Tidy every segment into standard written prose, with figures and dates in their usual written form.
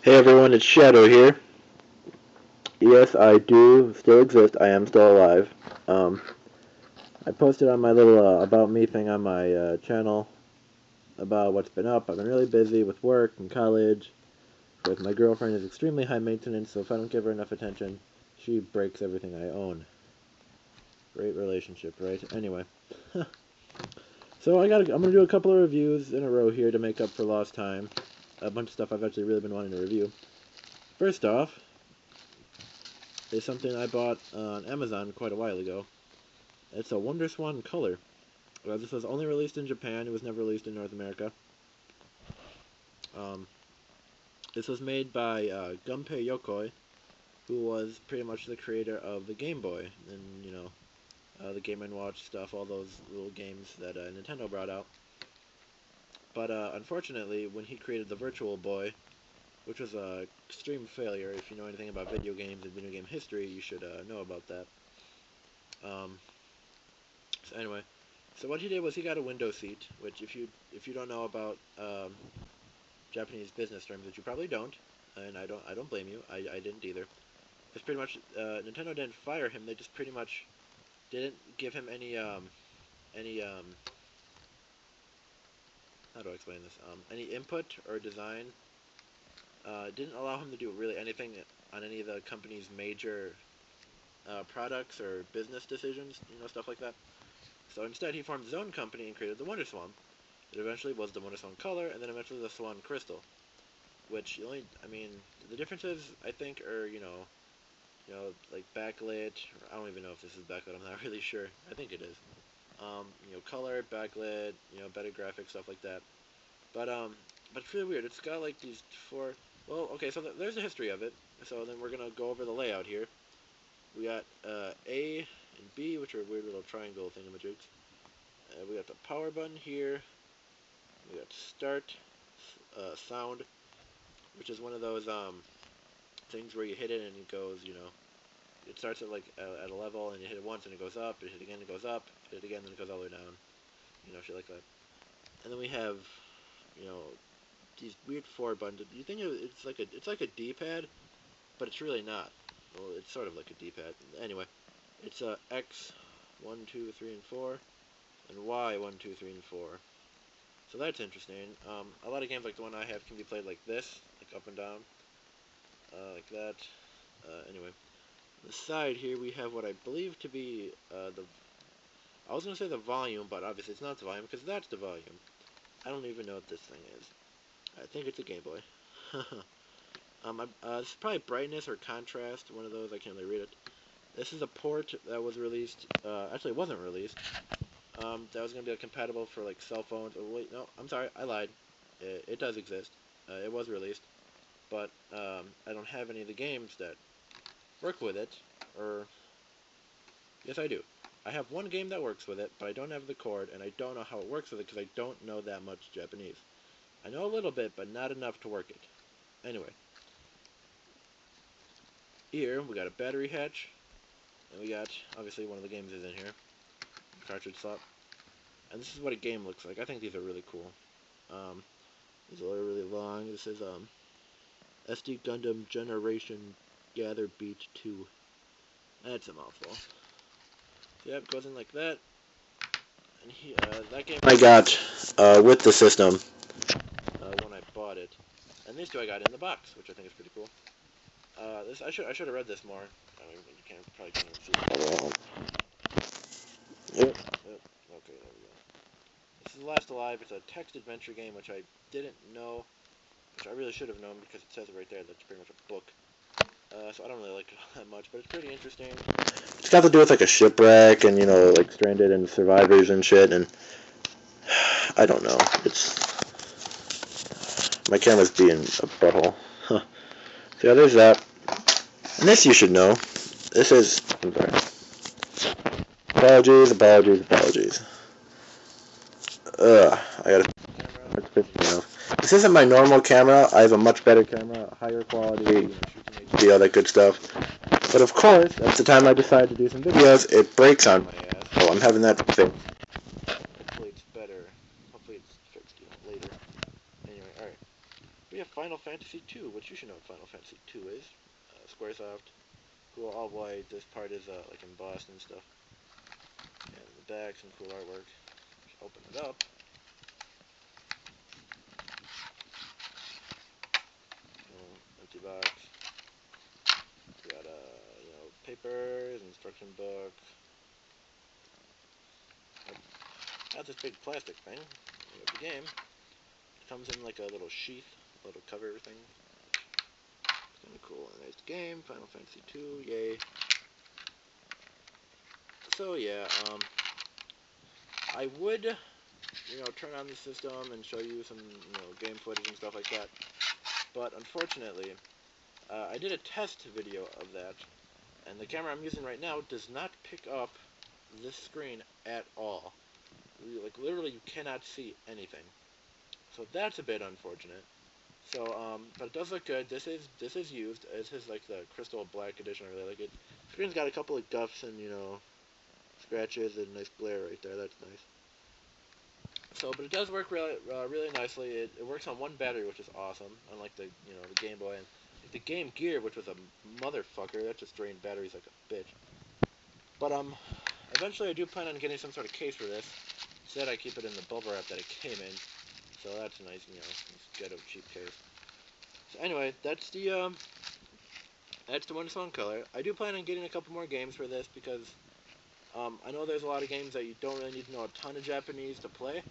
Hey everyone, it's Shadow here. Yes, I do still exist. I am still alive. Um, I posted on my little about me thing on my channel about what's been up. I've been really busy with work and college. Because my girlfriend is extremely high maintenance, so if I don't give her enough attention, she breaks everything I own. Great relationship, right? Anyway, so I'm gonna do a couple of reviews in a row here to make up for lost time. A bunch of stuff I've actually really been wanting to review. First off, is something I bought on Amazon quite a while ago. It's a Wonderswan color. This was only released in Japan. It was never released in North America. Um, this was made by Gunpei Yokoi, who was pretty much the creator of the Game Boy and the Game & Watch stuff, all those little games that Nintendo brought out. But unfortunately, when he created the Virtual Boy, which was an extreme failure, if you know anything about video games and video game history, you should know about that. So anyway, so what he did was he got a window seat, which if you don't know about Japanese business terms, which you probably don't, and I don't blame you. I didn't either. It's pretty much Nintendo didn't fire him. They just pretty much didn't give him any how do I explain this? Any input or design. Didn't allow him to do really anything on any of the company's major products or business decisions, stuff like that. So instead, he formed his own company and created the Wonderswan. It eventually was the Wonderswan Color, and then eventually the Swan Crystal. Which the differences I think are like backlit. I don't even know if this is backlit. I'm not really sure. I think it is. Color, backlit, better graphics, stuff like that. But it's really weird. It's got like these four. Well, okay, so there's the history of it. So then we're gonna go over the layout here. We got A and B, which are weird little triangle thingamajigs. We got the power button here. We got start, sound, which is one of those things where you hit it and it goes, it starts at like at a level and you hit it once and it goes up, you hit it again, it goes up, hit it again, then it goes all the way down, shit like that. And then we have, you know, these weird four buttons. You think it's like a D-pad, but it's really not. Well, it's sort of like a D-pad. Anyway, it's X 1, 2, 3, and 4, and Y 1, 2, 3, and 4. So that's interesting. A lot of games like the one I have can be played like this, like up and down, like that. Anyway, on the side here we have what I believe to be I was going to say the volume, but obviously it's not the volume because that's the volume. I don't even know what this thing is. I think it's a Game Boy. This is probably brightness or contrast, one of those, I can't really read it. This is a port that was released, actually it wasn't released, that was going to be compatible for like cell phones. Oh wait, no, I'm sorry, I lied. It does exist. It was released, but I don't have any of the games that work with it, or yes I do. I have one game that works with it, but I don't have the cord, and I don't know how it works with it because I don't know that much Japanese. I know a little bit, but not enough to work it. Anyway, here we got a battery hatch, and we got, obviously one of the games is in here, cartridge slot. And this is what a game looks like. I think these are really cool. These are really long. This is SD Gundam Generation Gather Beat 2. That's a mouthful. So, yep, goes in like that. And that game I got with the system when I bought it. And these two I got in the box, which I think is pretty cool. This I should have read this more. I mean, you probably can't even see it. Yep. Okay, there we go. This is Last Alive. It's a text adventure game, which I didn't know, which I really should have known because it says it right there. That's pretty much a book. So I don't really like it that much, but it's pretty interesting. It's got to do with like a shipwreck and like stranded and survivors and shit. And I don't know. My camera's being a butthole. Huh. So yeah, there's that. And this you should know. This is. I'm sorry. Apologies. I gotta. It's pissing me off. This isn't my normal camera. I have a much better camera, higher quality, shooting HD, all that good stuff. But of course, at the time I decided to do some videos, it breaks on my ass. So I'm having that fixed. Hopefully it's better. Hopefully it's fixed later. Anyway, alright. We have Final Fantasy II, which you should know what Final Fantasy II is. Squaresoft. Cool all white. This part is like embossed and stuff. And in the back, some cool artwork. Just open it up. Empty box. We got papers, instruction book. Not this big plastic thing. We got the game. It comes in like a little sheath, a little cover thing. It's kind of cool. A nice game, Final Fantasy II, yay. So yeah, I would, turn on the system and show you some, game footage and stuff like that. But unfortunately, I did a test video of that, and the camera I'm using right now does not pick up this screen at all. Like literally, you cannot see anything. So that's a bit unfortunate. So, but it does look good. This is used. This is like the crystal black edition. I really like it. The screen's got a couple of guffs and scratches and a nice glare right there. That's nice. So, but it does work really, really nicely. It works on one battery, which is awesome. Unlike the the Game Boy and the Game Gear, which was a motherfucker. That just drained batteries like a bitch. But eventually I do plan on getting some sort of case for this. Instead, I keep it in the bubble wrap that it came in. So that's a nice, ghetto cheap case. So anyway, that's the Wonderswan color. I do plan on getting a couple more games for this because I know there's a lot of games that you don't really need to know a ton of Japanese to play,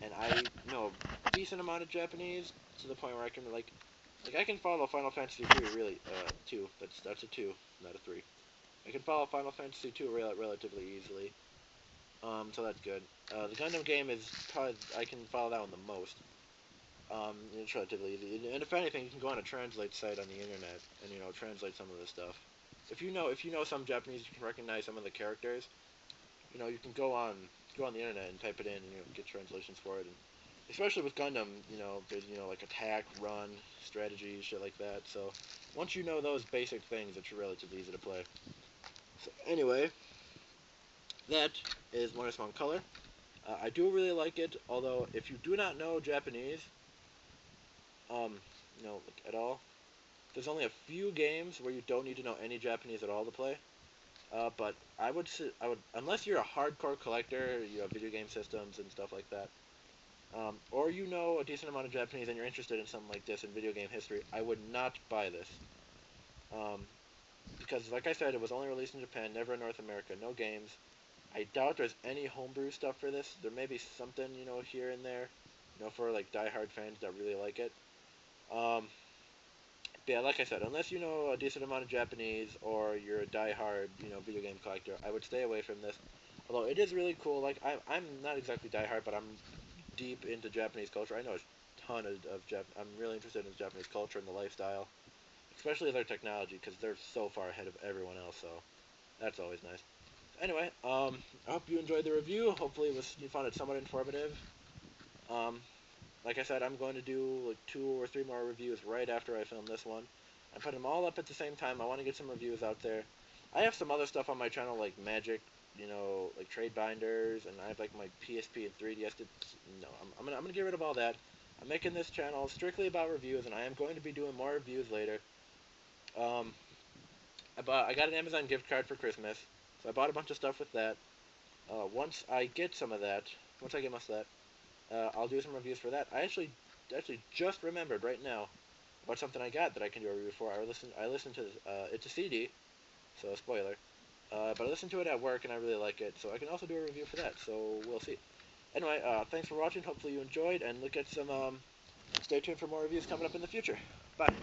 and I know a decent amount of Japanese to the point where I can like I can follow Final Fantasy 3 really 2. That's a 2, not a 3. I can follow Final Fantasy 2 relatively easily. So that's good. The Gundam game is probably, I can follow that one the most. It's relatively easy. And if anything, you can go on a translate site on the internet and, translate some of the stuff. If you know some Japanese, you can recognize some of the characters. You can go on the internet and type it in and, get translations for it. And especially with Gundam, there's, like attack, run, strategy, shit like that. So once you know those basic things, it's relatively easy to play. So anyway, that is Wonderswan color. I do really like it, although if you do not know Japanese, like at all, there's only a few games where you don't need to know any Japanese at all to play. But I would, unless you're a hardcore collector, you have video game systems and stuff like that, or you know a decent amount of Japanese and you're interested in something like this in video game history, I would not buy this. Because, like I said, it was only released in Japan, never in North America, no games. I doubt there's any homebrew stuff for this. There may be something, here and there, for like diehard fans that really like it. But yeah, like I said, unless you know a decent amount of Japanese or you're a diehard, video game collector, I would stay away from this. Although it is really cool. Like I'm not exactly diehard, but I'm deep into Japanese culture. I know a ton of I'm really interested in the Japanese culture and the lifestyle, especially their technology, because they're so far ahead of everyone else. So that's always nice. Anyway, I hope you enjoyed the review. Hopefully you found it somewhat informative. Like I said, I'm going to do like 2 or 3 more reviews right after I film this one. I put them all up at the same time. I want to get some reviews out there. I have some other stuff on my channel like Magic, like trade binders, and I have like my PSP and 3DS. No, I'm gonna get rid of all that. I'm making this channel strictly about reviews, and I am going to be doing more reviews later. I got an Amazon gift card for Christmas, so I bought a bunch of stuff with that. Once I get some of that, once I get most of that, I'll do some reviews for that. I actually just remembered right now about something I got that I can do a review for. I listened to it's a CD, so a spoiler. But I listened to it at work and I really like it, so I can also do a review for that. So we'll see. Anyway, thanks for watching. Hopefully you enjoyed, and stay tuned for more reviews coming up in the future. Bye.